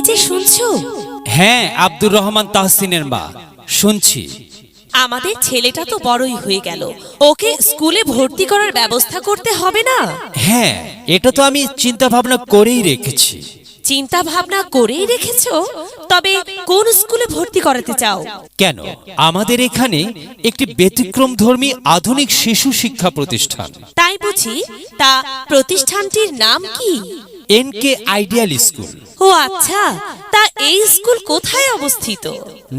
যে শুনছো? হ্যাঁ, আব্দুর রহমান তাহসিনের মা, শুনছি। আমাদের ছেলেটা তো বড়ই হয়ে গেল, ওকে স্কুলে ভর্তি করার ব্যবস্থা করতে হবে না? হ্যাঁ, এটা তো আমি চিন্তা ভাবনা করেই রেখেছি। চিন্তা ভাবনা করেই রেখেছো? তবে কোন স্কুলে ভর্তি করাতে চাও? কেন, আমাদের এখানে একটি ব্যতিক্রমধর্মী আধুনিক শিশু শিক্ষা প্রতিষ্ঠান। তাই বুঝি? তা প্রতিষ্ঠানটির নাম কি? NK ideal school. ও আচ্ছা, তা এই স্কুল কোথায় অবস্থিত?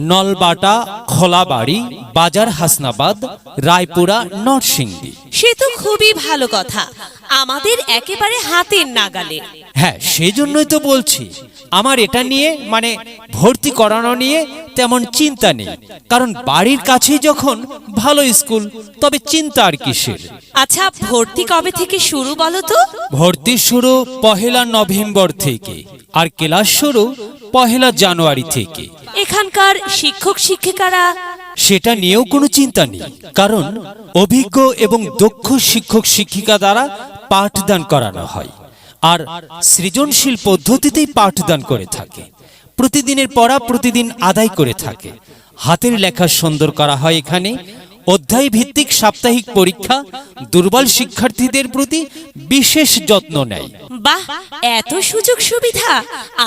নলবাটা, খোলাবাড়ি, বাজার হাসনাবাদ, রায়পুরা, নরসিংদী। সে তো খুবই ভালো কথা, আমাদের একেবারে হাতের নাগালে। হ্যাঁ, সেজন্যই তো বলছি, আমার এটা নিয়ে মানে ভর্তি করানো নিয়ে তেমন চিন্তা নেই, কারণ বাড়ির কাছেই যখন ভালো স্কুল, তবে চিন্তা আর কিসের। আচ্ছা, ভর্তি কবে থেকে শুরু বলো তো? ভর্তি শুরু 1 নভেম্বর থেকে, আর ক্লাস শুরু 1 জানুয়ারি থেকে। এখানকার শিক্ষক শিক্ষিকারা? সেটা নিয়েও কোনো চিন্তা নেই, কারণ অভিজ্ঞ এবং দক্ষ শিক্ষক শিক্ষিকা দ্বারা পাঠদান করানো হয়, আর সৃজনশীল পদ্ধতিতেই পাঠদান করে থাকে। প্রতিদিনের পড়া প্রতিদিন আদায় করে থাকে। হাতের লেখা সুন্দর করা হয় এখানে। অধ্যায় ভিত্তিক সাপ্তাহিক পরীক্ষা দুর্বল শিক্ষার্থীদের প্রতি বিশেষ যত্ন নেয়। বাহ, এত সুযোগ সুবিধা!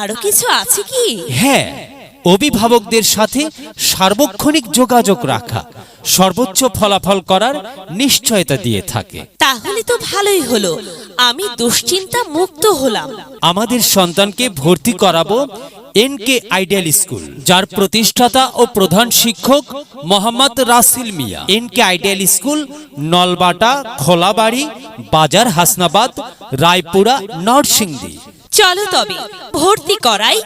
আরো কিছু আছে কি? হ্যাঁ, অভিভাবকদের সাথে সার্বক্ষণিক যোগাযোগ রাখা সর্বোচ্চ ফলাফল করার নিশ্চয়তা দিয়ে থাকে। তাহলে তো ভালোই হলো, আমি দুশ্চিন্তা মুক্ত হলাম। আমাদের সন্তানকে ভর্তি করাবো NK আইডিয়াল স্কুল, যার প্রতিষ্ঠাতা ও প্রধান শিক্ষক মোহাম্মদ রাসেল মিয়া। NK ideal school, Nolbata, Kholabari, বাজার হাসনাবাদ, রায়পুরা, নরসিংদী। চলো তবে ভর্তি করাই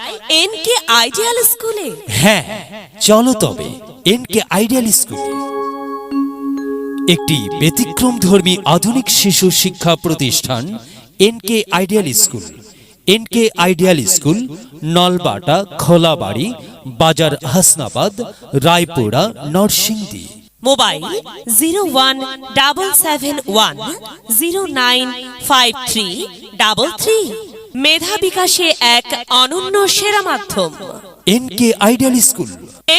NK আইডিয়াল স্কুলে। হ্যাঁ, চলো তবে NK আইডিয়াল স্কুলে। একটি ব্যতিক্রমধর্মী আধুনিক শিশু শিক্ষা প্রতিষ্ঠান NK ideal school. NK ideal school, Nolbata, Kholabari, বাজার হাসনাবাদ, রায়পুরা, নরসিংদী। মোবাইল 017710953333। মেধা বিকাশে এক অনন্য সেরা মাধ্যম। NK ideal school.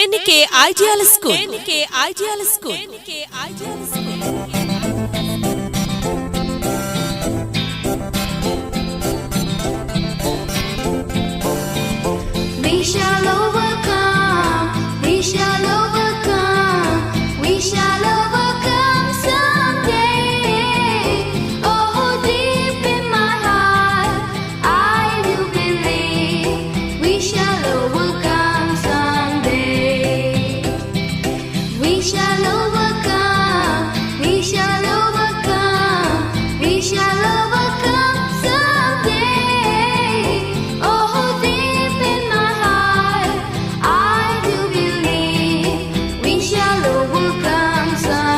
NK ideal school. NK ideal school. NK ideal school. We shall overcome, we shall overcome, we shall overcome someday. Oh, deep in my heart, I do believe we shall overcome someday. We shall overcome, we shall overcome, we shall overcome someday. Oh, deep in my heart, I do believe we shall overcome someday.